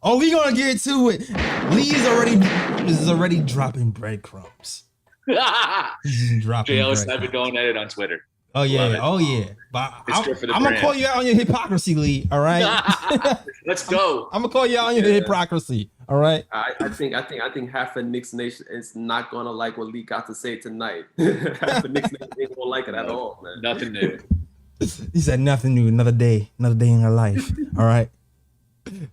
Oh, we gonna get to it. Lee is already dropping breadcrumbs. He's Jay dropping Ellis, I've been breadcrumbs. going at it on Twitter. Oh Love yeah, it. oh yeah. But It's good for the I'm gonna call brand. you out on your hypocrisy, Lee. All right. Let's go. I'm gonna call you out on your Yeah. hypocrisy. All right. I think half of Knicks Nation is not gonna like what Lee got to say tonight. Half of Knicks Nation ain't gonna like it at all, man. Nothing new. He said nothing new. Another day in her life. All right.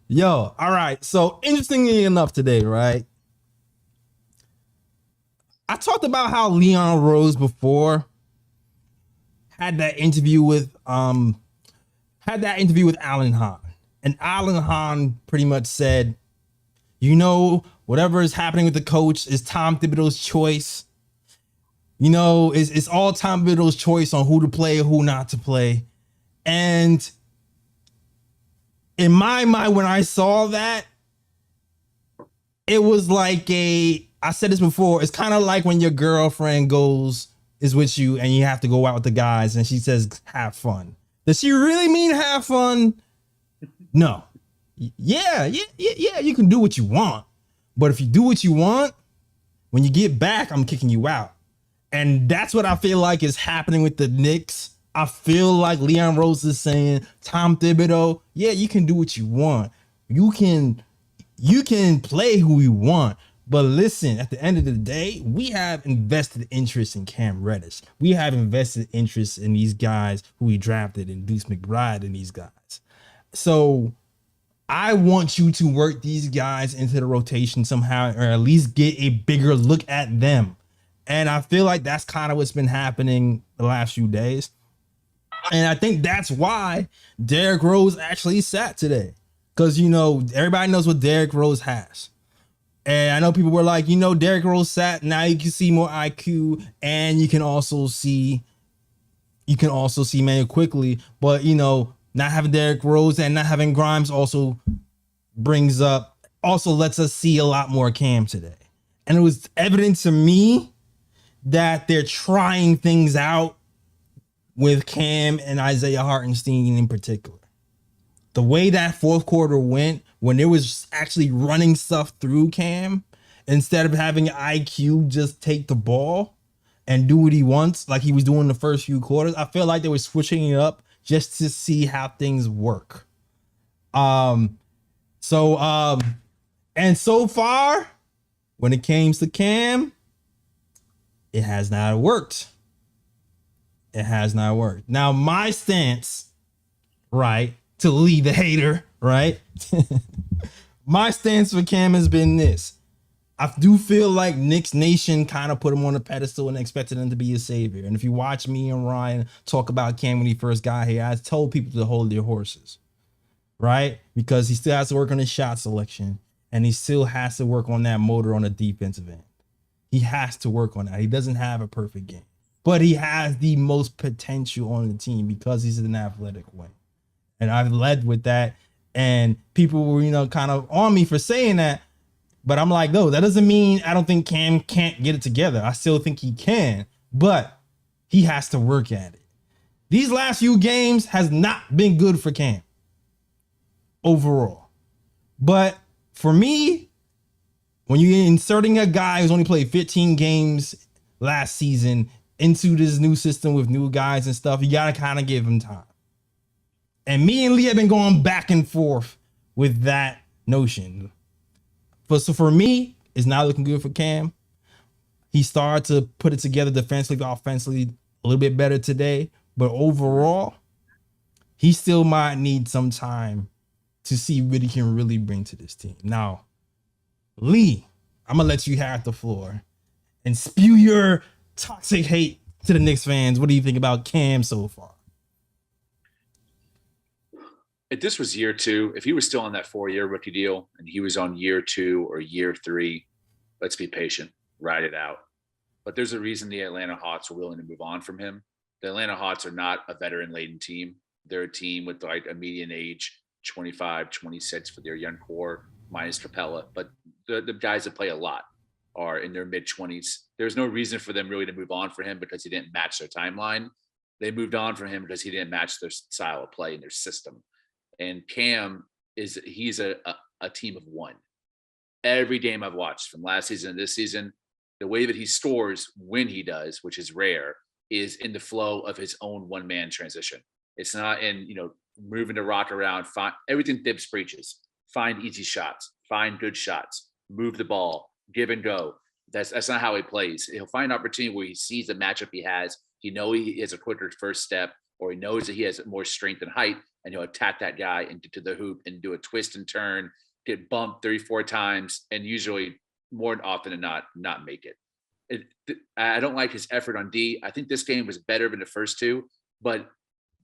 Yo. All right. So interestingly enough, today, right? I talked about how Leon Rose before had that interview with Alan Hahn. And Alan Hahn pretty much said, whatever is happening with the coach is Tom Thibodeau's choice. It's all Tom Thibodeau's choice on who to play and who not to play. And in my mind, when I saw that, it was like I said this before, it's kind of like when your girlfriend is with you and you have to go out with the guys and she says, have fun. Does she really mean have fun? No. Yeah, you can do what you want. But if you do what you want, when you get back, I'm kicking you out. And that's what I feel like is happening with the Knicks. I feel like Leon Rose is saying, Tom Thibodeau, yeah, you can do what you want. You can play who you want. But listen, at the end of the day, we have invested interest in Cam Reddish. We have invested interest in these guys who we drafted, and Deuce McBride and these guys. So I want you to work these guys into the rotation somehow, or at least get a bigger look at them. And I feel like that's kind of what's been happening the last few days. And I think that's why Derrick Rose actually sat today. Because, everybody knows what Derrick Rose has. And I know people were like, Derrick Rose sat. Now you can see more IQ, and you can also see Manuel quickly. But, not having Derrick Rose and not having Grimes also lets us see a lot more Cam today. And it was evident to me that they're trying things out with Cam and Isaiah Hartenstein in particular. The way that fourth quarter went, when it was actually running stuff through Cam, instead of having IQ just take the ball and do what he wants, like he was doing the first few quarters, I feel like they were switching it up just to see how things work. And so far, when it came to Cam, it has not worked. It has not worked. Now, my stance, right, to Lee the hater, right? My stance for Cam has been this. I do feel like Knicks Nation kind of put him on a pedestal and expected him to be a savior. And if you watch me and Ryan talk about Cam when he first got here, I told people to hold their horses, right? Because he still has to work on his shot selection, and he still has to work on that motor on the defensive end. He has to work on that. He doesn't have a perfect game, but he has the most potential on the team because he's an athletic wing. And I've led with that. And people were, kind of on me for saying that. But I'm like, no, that doesn't mean I don't think Cam can't get it together. I still think he can, but he has to work at it. These last few games has not been good for Cam overall. But for me, when you're inserting a guy who's only played 15 games last season into this new system with new guys and stuff, you got to kind of give him time. And me and Lee have been going back and forth with that notion. But so for me, it's not looking good for Cam. He started to put it together defensively, offensively, a little bit better today. But overall, he still might need some time to see what he can really bring to this team. Now, Lee, I'm going to let you have the floor and spew your toxic hate to the Knicks fans. What do you think about Cam so far? If this was year two, if he was still on that 4-year rookie deal and he was on year 2 or year 3, let's be patient, ride it out. But there's a reason the Atlanta Hawks are willing to move on from him. The Atlanta Hawks are not a veteran-laden team. They're a team with like a median age 25, 26 for their young core, minus Capella. But the guys that play a lot are in their mid-20s. There's no reason for them really to move on for him because he didn't match their timeline. They moved on from him because he didn't match their style of play and their system. And Cam is he's a team of one. Every game I've watched from last season to this season, the way that he scores when he does, which is rare, is in the flow of his own one-man transition. It's not in, moving the rock around, find everything Thibs preaches. Find easy shots, find good shots, move the ball, give and go. That's not how he plays. He'll find an opportunity where he sees the matchup he has. He knows he has a quicker first step, or he knows that he has more strength and height, and he'll attack that guy into the hoop and do a twist and turn, get bumped 3-4 times, and usually more often than not make it. I don't like his effort on D. I think this game was better than the first two, but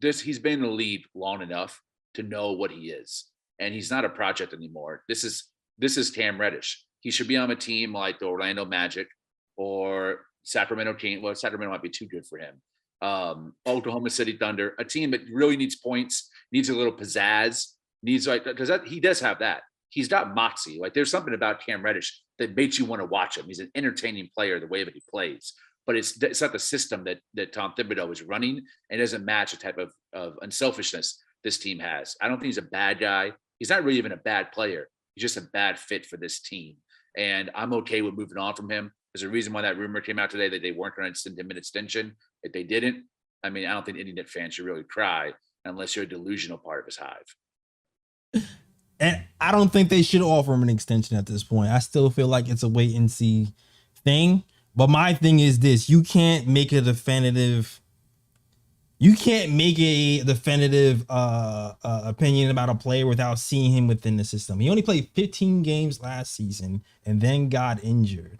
he's been in the league long enough to know what he is, and he's not a project anymore. This is Cam Reddish. He should be on a team like the Orlando Magic or Sacramento King. Well, Sacramento might be too good for him. Oklahoma City Thunder, a team that really needs points, needs a little pizzazz, because he does have that. He's got moxie. Like, there's something about Cam Reddish that makes you want to watch him. He's an entertaining player the way that he plays, but it's not the system that Tom Thibodeau is running, and it doesn't match the type of unselfishness this team has. I don't think he's a bad guy. He's not really even a bad player. He's just a bad fit for this team. And I'm okay with moving on from him. There's a reason why that rumor came out today that they weren't going to extend him an extension. If they didn't, I mean, I don't think any Knicks fan should really cry unless you're a delusional part of his hive. And I don't think they should offer him an extension at this point. I still feel like it's a wait and see thing. But my thing is this: you can't make a definitive opinion about a player without seeing him within the system. He only played 15 games last season and then got injured,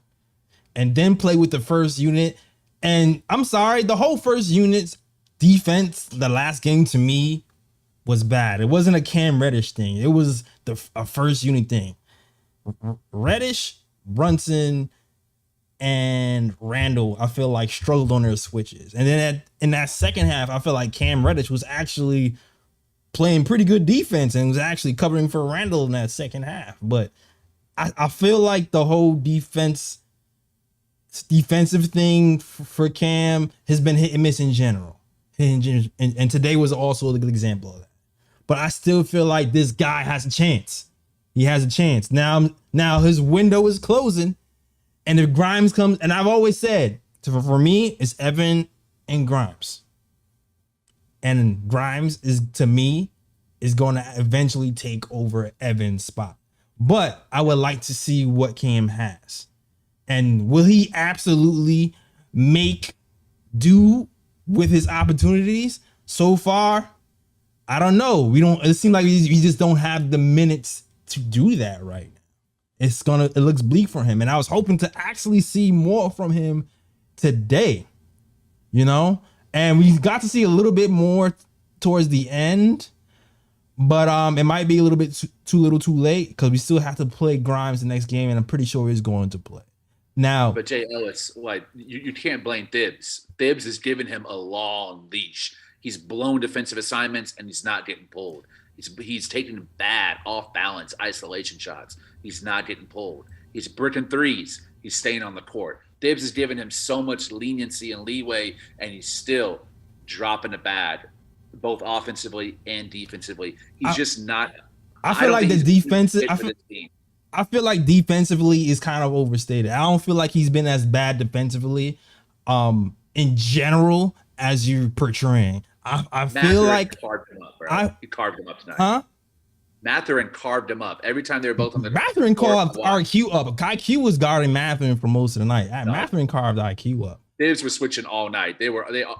and then played with the first unit. And I'm sorry, the whole first unit's defense, the last game to me, was bad. It wasn't a Cam Reddish thing. It was a first unit thing. Reddish, Brunson, and Randall, I feel like, struggled on their switches. And then in that second half, I feel like Cam Reddish was actually playing pretty good defense and was actually covering for Randall in that second half. But I feel like the whole defensive thing for Cam has been hit and miss in general. And today was also a good example of that. But I still feel like this guy has a chance. He has a chance. Now his window is closing. And if Grimes comes, and I've always said, for me, it's Evan and Grimes. And Grimes to me, is going to eventually take over Evan's spot. But I would like to see what Cam has. And will he absolutely make do with his opportunities? So far, I don't know. It seems like we just don't have the minutes to do that right now. It looks bleak for him. And I was hoping to actually see more from him today, and we got to see a little bit more towards the end, but it might be a little bit too little too late, because we still have to play Grimes the next game, and I'm pretty sure he's going to play. Now, but Jay Ellis, like, you can't blame Thibs. Thibs has given him a long leash. He's blown defensive assignments and he's not getting pulled. He's taking bad off balance isolation shots. He's not getting pulled. He's bricking threes. He's staying on the court. Thibs has given him so much leniency and leeway, and he's still dropping the bad, both offensively and defensively. He's just not. I feel like the defensive. I feel like defensively is kind of overstated. I don't feel like he's been as bad defensively, in general, as you're portraying. I feel like carved him up, bro. He carved him up tonight. Huh? Mathurin carved him up every time they were both on the. Mathurin carved IQ up. IQ was guarding Mathurin for most of the night. Mathurin carved IQ up. Thibs was switching all night. They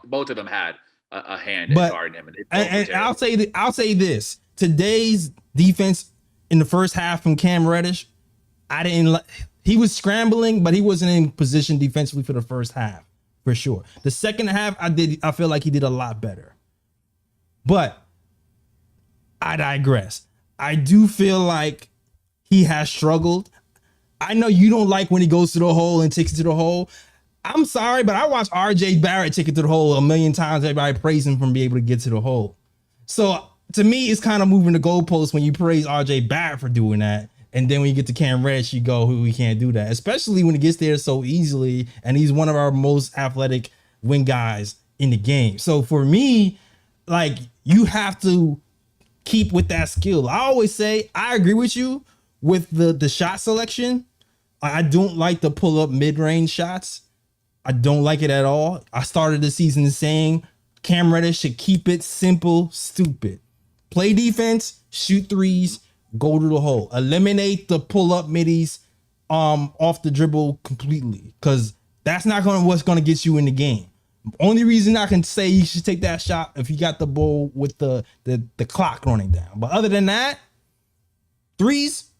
both of them had a hand in guarding him. And I'll say this: today's defense in the first half from Cam Reddish, he was scrambling, but he wasn't in position defensively for the first half, for sure. The second half, I feel like he did a lot better. But I digress. I do feel like he has struggled. I know you don't like when he goes to the hole and takes it to the hole. I'm sorry, but I watched RJ Barrett take it to the hole a million times. Everybody praised him for being able to get to the hole. So to me, it's kind of moving the goalposts when you praise RJ Barrett for doing that. And then when you get to Cam Reddish, you go, we can't do that. Especially when he gets there so easily. And he's one of our most athletic wing guys in the game. So for me, like, you have to keep with that skill. I always say I agree with you with the shot selection. I don't like the pull up mid range shots. I don't like it at all. I started the season saying Cam Reddish should keep it simple, stupid. Play defense, shoot threes, go to the hole. Eliminate the pull up middies off the dribble completely, because that's not what's gonna get you in the game. Only reason I can say you should take that shot if you got the ball with the clock running down. But other than that, threes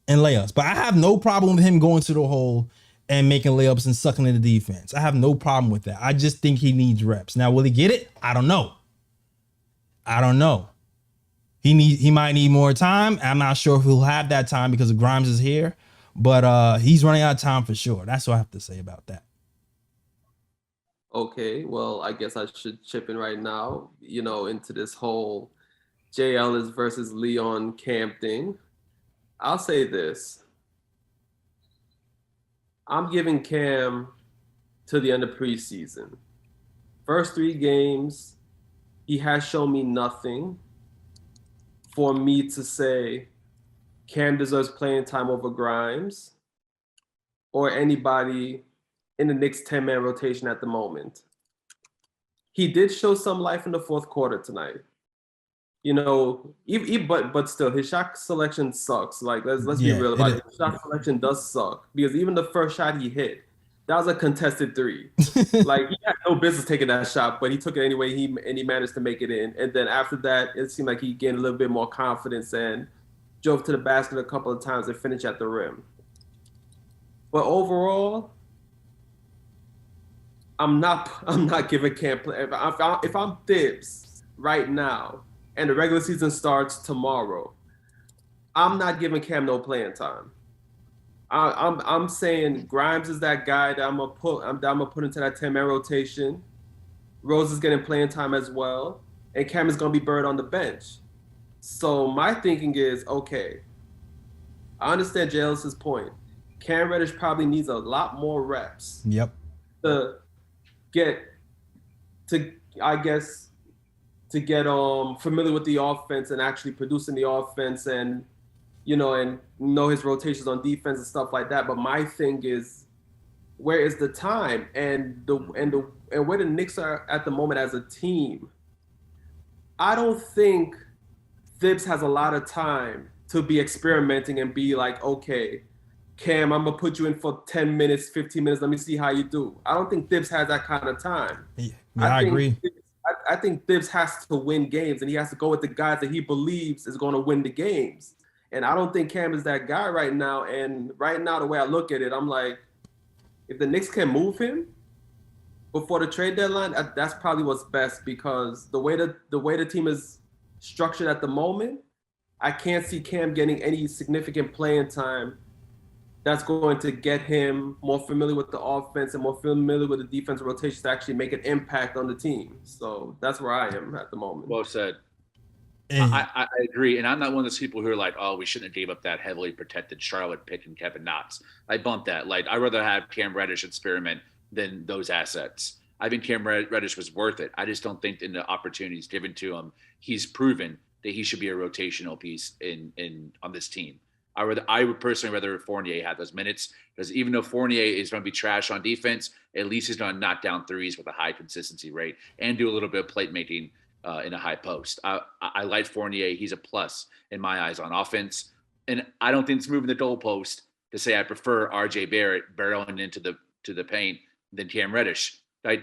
and layups. But I have no problem with him going to the hole and making layups and sucking in the defense. I have no problem with that. I just think he needs reps. Now, will he get it? I don't know. He might need more time. I'm not sure if he'll have that time because Grimes is here, but he's running out of time for sure. That's what I have to say about that. Okay, well, I guess I should chip in right now, into this whole J. Ellis versus Leon Cam thing. I'll say this. I'm giving Cam to the end of preseason. First 3 games, he has shown me nothing for me to say Cam deserves playing time over Grimes or anybody in the Knicks 10-man rotation at the moment. He did show some life in the fourth quarter tonight. But still, his shot selection sucks. Like, let's be real about it. His shot selection does suck, because even the first shot he hit, that was a contested 3. Like, he had no business taking that shot, but he took it anyway. He managed to make it in. And then after that, it seemed like he gained a little bit more confidence and drove to the basket a couple of times and finished at the rim. But overall, I'm not giving Cam play. If I'm Thibs right now, and the regular season starts tomorrow, I'm not giving Cam no playing time. I'm saying Grimes is that guy that I'm gonna put into that 10-man rotation. Rose is getting playing time as well, and Cam is gonna be buried on the bench. So my thinking is, okay, I understand J. Ellis's point. Cam Reddish probably needs a lot more reps. Yep. To get familiar with the offense and actually producing the offense, and know his rotations on defense and stuff like that. But my thing is, where is the time and where the Knicks are at the moment as a team? I don't think Thibs has a lot of time to be experimenting and be like, okay, Cam, I'm gonna put you in for 10 minutes, 15 minutes. Let me see how you do. I don't think Thibs has that kind of time. Yeah, I agree. I think Thibs has to win games, and he has to go with the guys that he believes is going to win the games. And I don't think Cam is that guy right now. And right now, the way I look at it, I'm like, if the Knicks can move him before the trade deadline, that's probably what's best, because the way the team is structured at the moment, I can't see Cam getting any significant playing time that's going to get him more familiar with the offense and more familiar with the defensive rotations to actually make an impact on the team. So that's where I am at the moment. Well said. I agree. And I'm not one of those people who are like, oh, we shouldn't have gave up that heavily protected Charlotte pick and Kevin Knox. I bumped that. Like, I'd rather have Cam Reddish experiment than those assets. I think Cam Reddish was worth it. I just don't think in the opportunities given to him, he's proven that he should be a rotational piece on this team. I would personally rather Fournier have those minutes, because even though Fournier is going to be trash on defense, at least he's going to knock down threes with a high consistency rate and do a little bit of plate making in a high post. I like Fournier. He's a plus in my eyes on offense. And I don't think it's moving the goalpost to say I prefer RJ Barrett barreling into the paint than Cam Reddish. I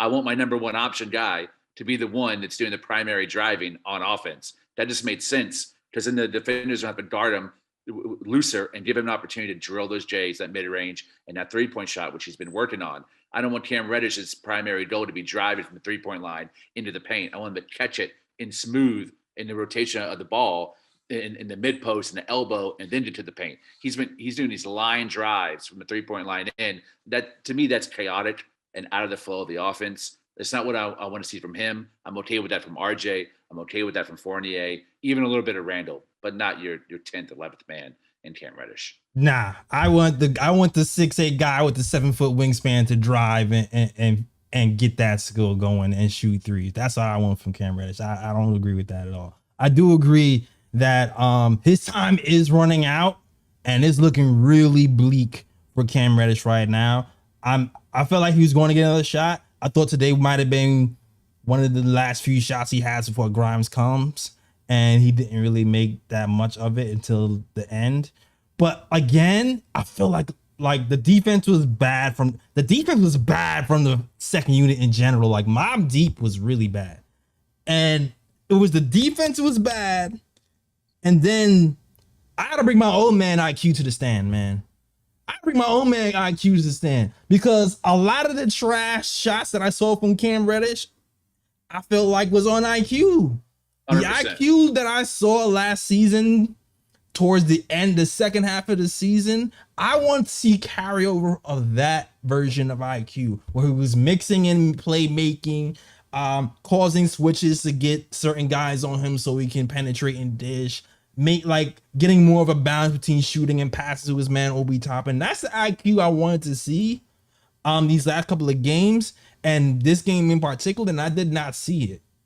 want my number one option guy to be the one that's doing the primary driving on offense. That just made sense, because then the defenders don't have to guard him looser and give him an opportunity to drill those J's, that mid-range and that three-point shot, which he's been working on. I don't want Cam Reddish's primary goal to be driving from the three-point line into the paint. I want him to catch it in smooth in the rotation of the ball in the mid post and the elbow, and then into the paint. He's doing these line drives from the three-point line in. That, to me, that's chaotic and out of the flow of the offense. It's not what I want to see from him. I'm okay with that from RJ. I'm okay with that from Fournier, even a little bit of Randall, but not your 10th, 11th man in Cam Reddish. Nah, I want the 6'8" guy with the 7-foot wingspan to drive and get that skill going and shoot threes. That's all I want from Cam Reddish. I don't agree with that at all. I do agree that his time is running out and it's looking really bleak for Cam Reddish right now. I felt like he was going to get another shot. I thought today might have been one of the last few shots he has before Grimes comes, and he didn't really make that much of it until the end. But again, I feel like the defense was bad from the second unit in general. Like Mob Deep was really bad. And it was the defense was bad. And then I gotta bring my old man IQ to the stand, man. I bring my old man IQ to the stand because a lot of the trash shots that I saw from Cam Reddish, I felt like was on IQ. The 100%. IQ that I saw last season towards the end, the second half of the season, I want to see carryover of that version of IQ where he was mixing in playmaking, causing switches to get certain guys on him so he can penetrate and dish, getting more of a balance between shooting and passes to his man Obi Toppin. That's the IQ I wanted to see these last couple of games, and this game in particular, and I did not see it.